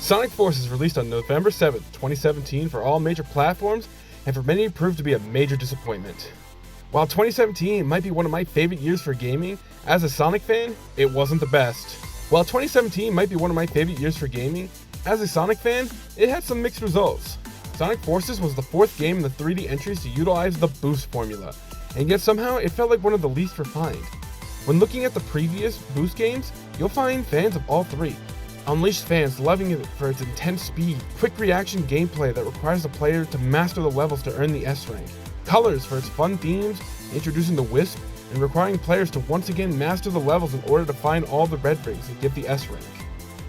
Sonic Forces released on November 7th, 2017 for all major platforms, and for many proved to be a major disappointment. While 2017 might be one of my favorite years for gaming, as a Sonic fan, it wasn't the best. While 2017 might be one of my favorite years for gaming, as a Sonic fan, it had some mixed results. Sonic Forces was the fourth game in the 3D entries to utilize the boost formula, and yet somehow it felt like one of the least refined. When looking at the previous boost games, you'll find fans of all three. Unleashed fans loving it for its intense speed, quick reaction gameplay that requires the player to master the levels to earn the S rank. Colors for its fun themes, introducing the Wisp, and requiring players to once again master the levels in order to find all the red rings and get the S rank.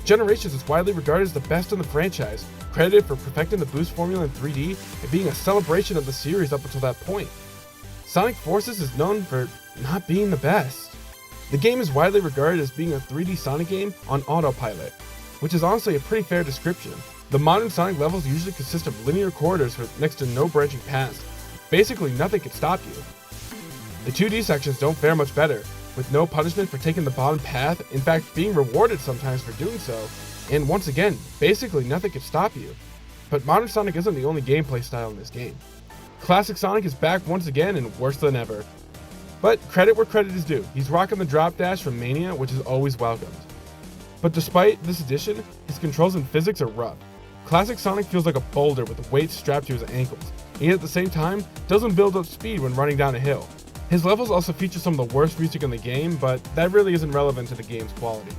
Generations is widely regarded as the best in the franchise, credited for perfecting the boost formula in 3D and being a celebration of the series up until that point. Sonic Forces is known for not being the best. The game is widely regarded as being a 3D Sonic game on autopilot, which is honestly a pretty fair description. The modern Sonic levels usually consist of linear corridors with next to no branching paths. Basically, nothing can stop you. The 2D sections don't fare much better, with no punishment for taking the bottom path, in fact being rewarded sometimes for doing so, and once again, basically nothing can stop you. But modern Sonic isn't the only gameplay style in this game. Classic Sonic is back once again and worse than ever. But credit where credit is due, he's rocking the drop dash from Mania, which is always welcomed. But despite this addition, his controls and physics are rough. Classic Sonic feels like a boulder with weights strapped to his ankles, and yet at the same time, doesn't build up speed when running down a hill. His levels also feature some of the worst music in the game, but that really isn't relevant to the game's quality.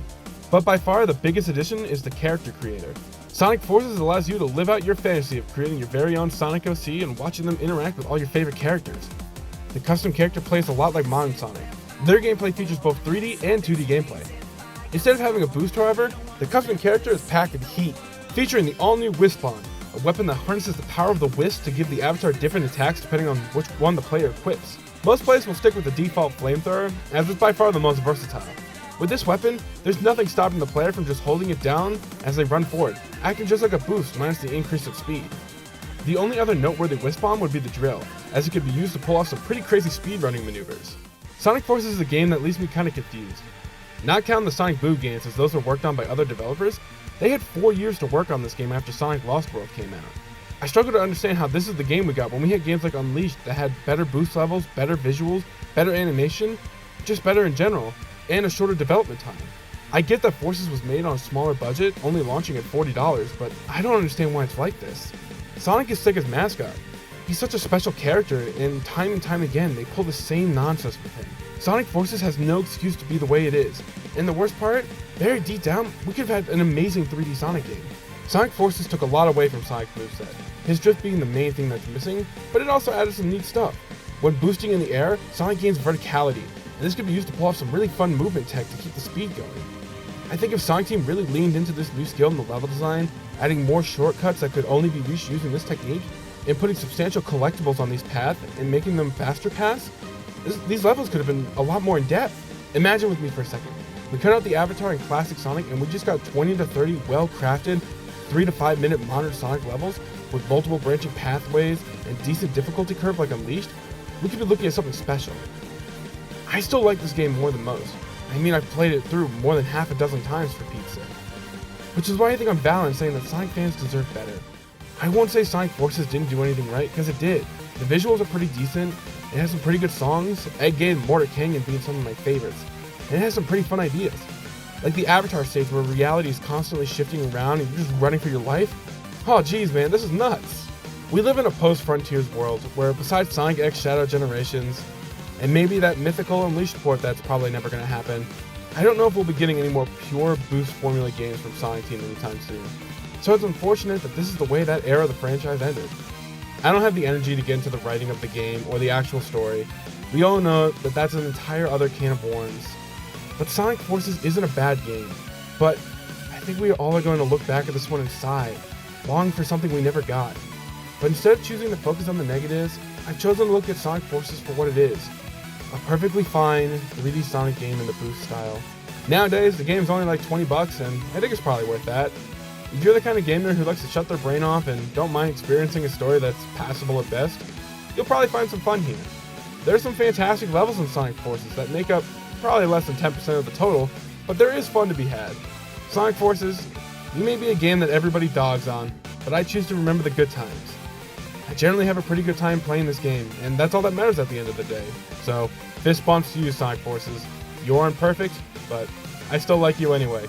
But by far the biggest addition is the character creator. Sonic Forces allows you to live out your fantasy of creating your very own Sonic OC and watching them interact with all your favorite characters. The custom character plays a lot like modern Sonic. Their gameplay features both 3D and 2D gameplay. Instead of having a boost, however, the custom character is packed with heat, featuring the all-new Wisp Bomb, a weapon that harnesses the power of the Wisp to give the avatar different attacks depending on which one the player equips. Most players will stick with the default flamethrower, as it's by far the most versatile. With this weapon, there's nothing stopping the player from just holding it down as they run forward, acting just like a boost minus the increase of speed. The only other noteworthy Wisp Bomb would be the Drill, as it could be used to pull off some pretty crazy speedrunning maneuvers. Sonic Forces is a game that leaves me kinda confused. Not counting the Sonic Boom games as those were worked on by other developers, they had 4 years to work on this game after Sonic Lost World came out. I struggle to understand how this is the game we got when we had games like Unleashed that had better boost levels, better visuals, better animation, just better in general, and a shorter development time. I get that Forces was made on a smaller budget, only launching at $40, but I don't understand why it's like this. Sonic is sick as mascot. He's such a special character, and time again, they pull the same nonsense with him. Sonic Forces has no excuse to be the way it is, and the worst part, very deep down, we could have had an amazing 3D Sonic game. Sonic Forces took a lot away from Sonic's moveset, his drift being the main thing that's missing, but it also added some neat stuff. When boosting in the air, Sonic gains verticality, and this could be used to pull off some really fun movement tech to keep the speed going. I think if Sonic Team really leaned into this new skill in the level design, adding more shortcuts that could only be reached using this technique, and putting substantial collectibles on these paths and making them faster paths, these levels could have been a lot more in depth. Imagine with me for a second. We cut out the avatar in Classic Sonic and we just got 20 to 30 well-crafted 3 to 5 minute modern Sonic levels with multiple branching pathways and decent difficulty curve like Unleashed. We could be looking at something special. I still like this game more than most. I mean, I've played it through more than half a dozen times for Pete's sake. Which is why I think I'm valid in saying that Sonic fans deserve better. I won't say Sonic Forces didn't do anything right, because it did. The visuals are pretty decent, it has some pretty good songs, Egghead and Mortar Canyon being some of my favorites, and it has some pretty fun ideas. Like the Avatar stage where reality is constantly shifting around and you're just running for your life. Oh geez man, this is nuts. We live in a post-Frontiers world where besides Sonic X Shadow Generations, and maybe that mythical Unleashed port that's probably never going to happen, I don't know if we'll be getting any more pure boost formula games from Sonic Team anytime soon. So it's unfortunate that this is the way that era of the franchise ended. I don't have the energy to get into the writing of the game or the actual story. We all know that that's an entire other can of worms. But Sonic Forces isn't a bad game, but I think we all are going to look back at this one and sigh, longing for something we never got. But instead of choosing to focus on the negatives, I've chosen to look at Sonic Forces for what it is. A perfectly fine 3D Sonic game in the boost style. Nowadays, the game's only like $20 and I think it's probably worth that. If you're the kind of gamer who likes to shut their brain off and don't mind experiencing a story that's passable at best, you'll probably find some fun here. There's some fantastic levels in Sonic Forces that make up probably less than 10% of the total, but there is fun to be had. Sonic Forces, You may be a game that everybody dogs on, but I choose to remember the good times. I generally have a pretty good time playing this game, and that's all that matters at the end of the day. So, fist bumps to you, Sonic Forces. You aren't perfect, but I still like you anyway.